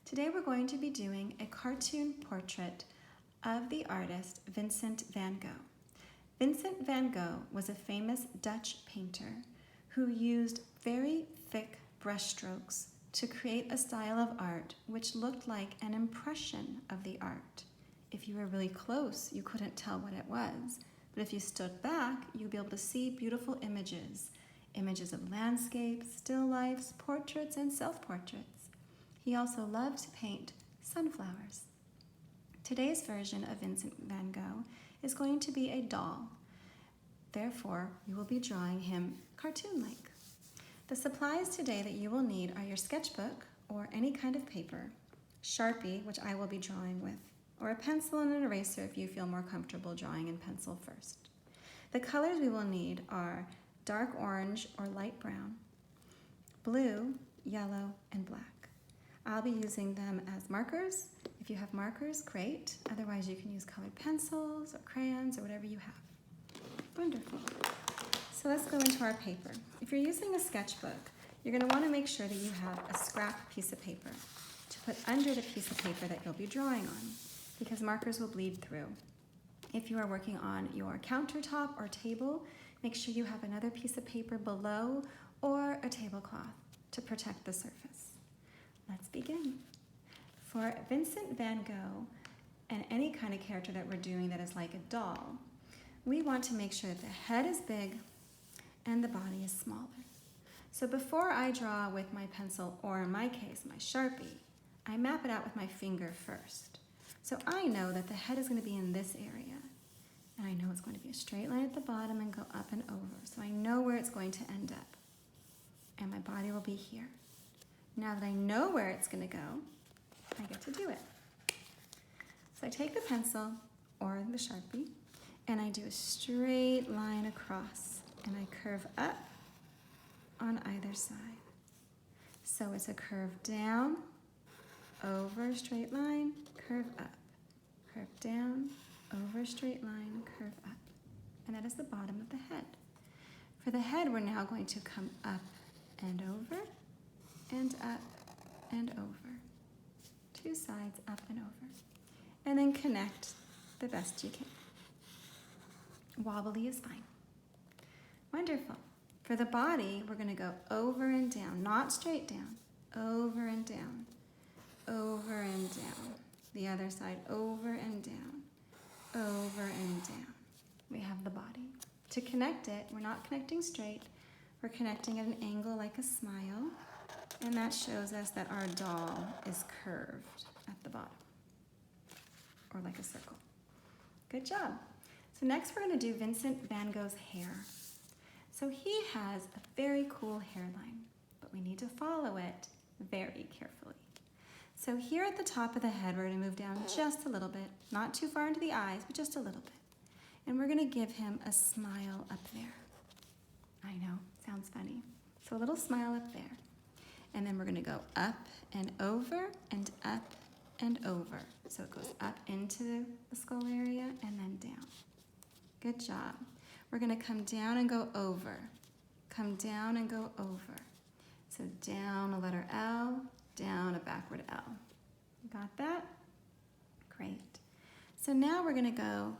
Today we're going to be doing a cartoon portrait of the artist Vincent van Gogh. Vincent van Gogh was a famous Dutch painter who used very thick brushstrokes to create a style of art which looked like an impression of the art. If you were really close, you couldn't tell what it was, but if you stood back, you'd be able to see beautiful images of landscapes, still lifes, portraits, and self-portraits. He also loved to paint sunflowers. Today's version of Vincent van Gogh is going to be a doll. Therefore, we will be drawing him cartoon-like. The supplies today that you will need are your sketchbook or any kind of paper, Sharpie, which I will be drawing with, or a pencil and an eraser if you feel more comfortable drawing in pencil first. The colors we will need are dark orange or light brown, blue, yellow, and black. I'll be using them as markers. If you have markers, great. Otherwise, you can use colored pencils or crayons or whatever you have. Wonderful. So let's go into our paper. If you're using a sketchbook, you're going to want to make sure that you have a scrap piece of paper to put under the piece of paper that you'll be drawing on, because markers will bleed through. If you are working on your countertop or table, make sure you have another piece of paper below or a tablecloth to protect the surface. Let's begin. For Vincent van Gogh and any kind of character that we're doing that is like a doll, we want to make sure that the head is big and the body is smaller. So before I draw with my pencil, or in my case, my Sharpie, I map it out with my finger first. So I know that the head is going to be in this area. And I know it's going to be a straight line at the bottom and go up and over. So I know where it's going to end up. And my body will be here. Now that I know where it's going to go, I get to do it. So I take the pencil or the Sharpie and I do a straight line across and I curve up on either side. So it's a curve down, over, straight line, curve up, curve down, over, straight line, curve up. And that is the bottom of the head. For the head, we're now going to come up and over, and up and over. Two sides, up and over. And then connect the best you can. Wobbly is fine. Wonderful. For the body, we're going to go over and down, not straight down. Over and down, over and down. The other side, over and down, over and down. We have the body. To connect it, we're not connecting straight. We're connecting at an angle like a smile. And that shows us that our doll is curved at the bottom, or like a circle. Good job. So next we're going to do Vincent van Gogh's hair. So he has a very cool hairline, but we need to follow it very carefully. So here at the top of the head, we're going to move down just a little bit, not too far into the eyes, but just a little bit. And we're going to give him a smile up there. I know, sounds funny. So a little smile up there. And then we're going to go up and over and up and over. So it goes up into the skull area and then down. Good job. We're going to come down and go over. Come down and go over. So down a letter L, down a backward L. Got that? Great. So now we're going to go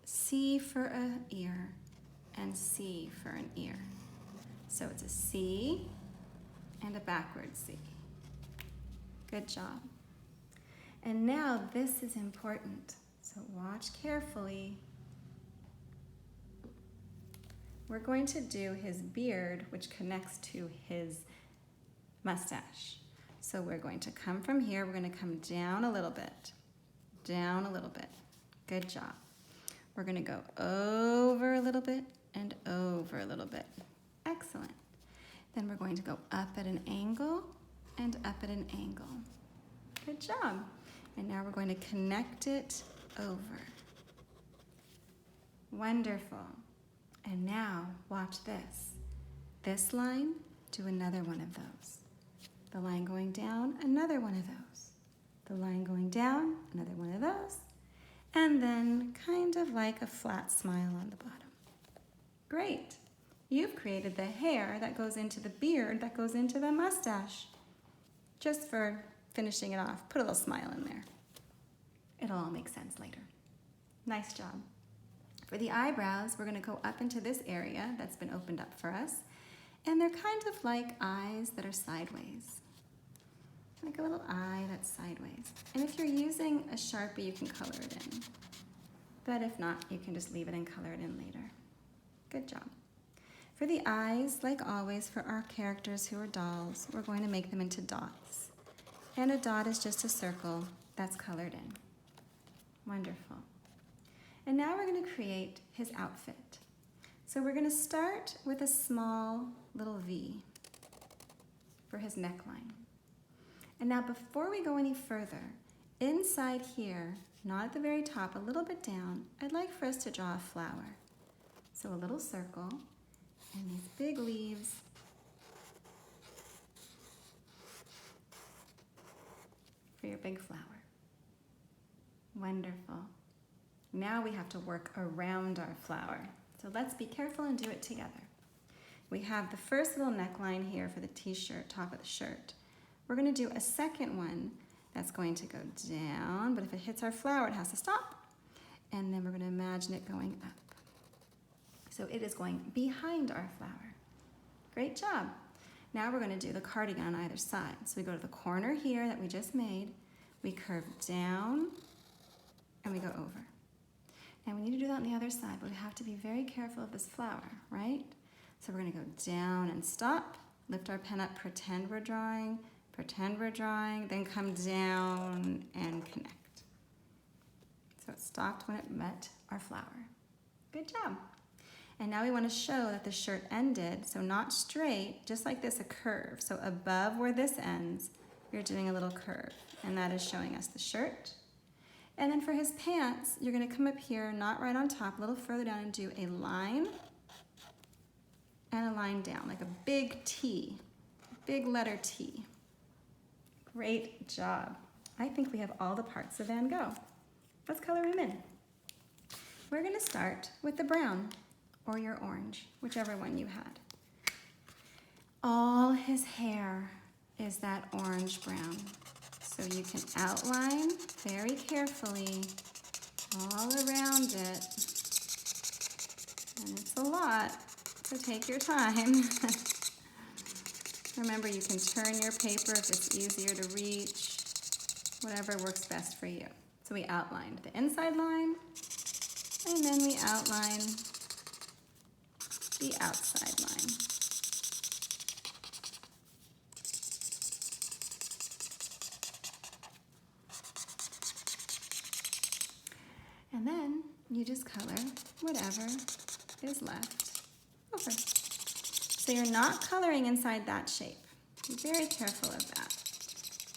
C for an ear and C for an ear. So it's a C and a backward C. Good job. And now this is important, so watch carefully. We're going to do his beard, which connects to his mustache. So we're going to come from here, we're going to come down a little bit, down a little bit. Good job. We're going to go over a little bit and over a little bit. Excellent. Then we're going to go up at an angle and up at an angle. Good job. And now we're going to connect it over. Wonderful. And now watch this. This line, do another one of those. The line going down, another one of those. The line going down, another one of those. And then kind of like a flat smile on the bottom. Great. You've created the hair that goes into the beard that goes into the mustache. Just for finishing it off. Put a little smile in there. It'll all make sense later. Nice job. For the eyebrows, we're going to go up into this area that's been opened up for us. And they're kind of like eyes that are sideways. Like a little eye that's sideways. And if you're using a Sharpie, you can color it in. But if not, you can just leave it and color it in later. Good job. For the eyes, like always, for our characters who are dolls, we're going to make them into dots. And a dot is just a circle that's colored in. Wonderful. And now we're going to create his outfit. So we're going to start with a small little V for his neckline. And now before we go any further, inside here, not at the very top, a little bit down, I'd like for us to draw a flower. So a little circle and these big leaves. For your big flower. Wonderful. Now we have to work around our flower. So let's be careful and do it together. We have the first little neckline here for the t-shirt, top of the shirt. We're going to do a second one that's going to go down, but if it hits our flower, it has to stop. And then we're going to imagine it going up. So it is going behind our flower. Great job. Now we're going to do the cardigan on either side. So we go to the corner here that we just made, we curve down, and we go over. And we need to do that on the other side, but we have to be very careful of this flower, right? So we're going to go down and stop, lift our pen up, pretend we're drawing, then come down and connect. So it stopped when it met our flower. Good job. And now we want to show that the shirt ended, so not straight, just like this, a curve. So above where this ends, you're doing a little curve, and that is showing us the shirt. And then for his pants, you're going to come up here, not right on top, a little further down, and do a line and a line down, like a big T, big letter T. Great job. I think we have all the parts of Van Gogh. Let's color him in. We're going to start with the brown or your orange, whichever one you had. All his hair is that orange brown. So you can outline very carefully all around it. And it's a lot, so take your time. Remember, you can turn your paper if it's easier to reach, whatever works best for you. So we outlined the inside line, and then we outline the outside line. And then you just color whatever is left over. So you're not coloring inside that shape. Be very careful of that.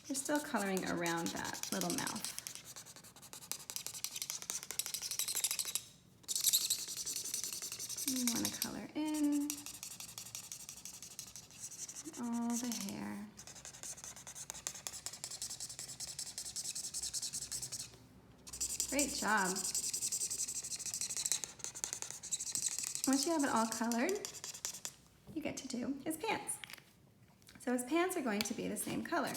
You're still coloring around that little mouth. You want to color in all the hair. Great job. Once you have it all colored, you get to do his pants. So his pants are going to be the same color.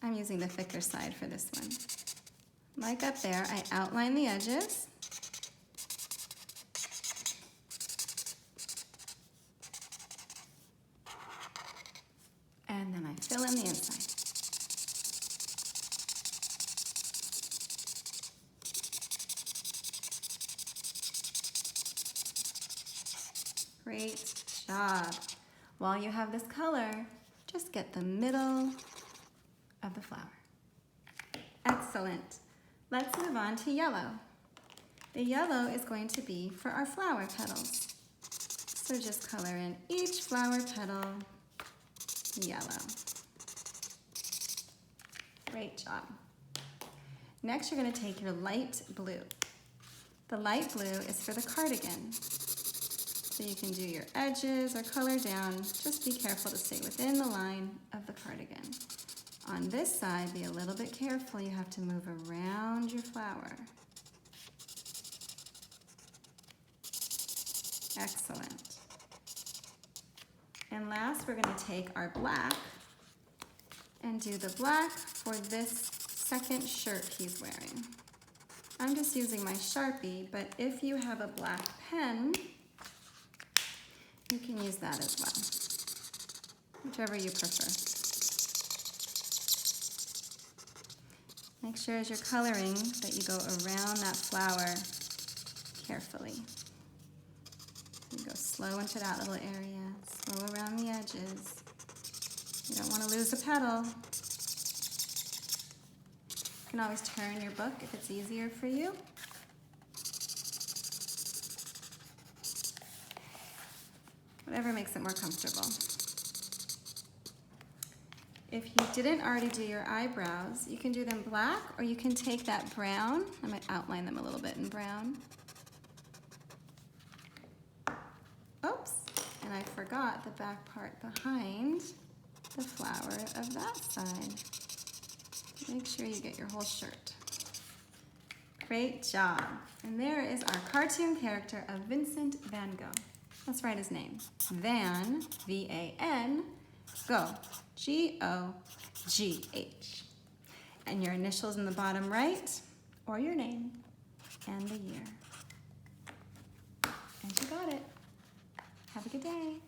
I'm using the thicker side for this one. Like up there, I outline the edges. And then I fill in the inside. Great job. While you have this color, just get the middle of the flower. Excellent. Let's move on to yellow. The yellow is going to be for our flower petals. So just color in each flower petal yellow. Great job. Next, you're going to take your light blue. The light blue is for the cardigan. So you can do your edges or color down. Just be careful to stay within the line of the cardigan. On this side, be a little bit careful. You have to move around your flower. Excellent. And last, we're going to take our black and do the black for this second shirt he's wearing. I'm just using my Sharpie, but if you have a black pen, you can use that as well, whichever you prefer. Make sure as you're coloring that you go around that flower carefully. You go slow into that little area, slow around the edges. You don't want to lose a petal. You can always turn your book if it's easier for you. Whatever makes it more comfortable. If you didn't already do your eyebrows, you can do them black, or you can take that brown. I might outline them a little bit in brown. Oops, and I forgot the back part behind the flower of that side. Make sure you get your whole shirt. Great job. And there is our cartoon character of Vincent van Gogh. Let's write his name. Van, V-A-N, Gogh, G-O-G-H. And your initials in the bottom right, or your name, and the year. And you got it. Have a good day.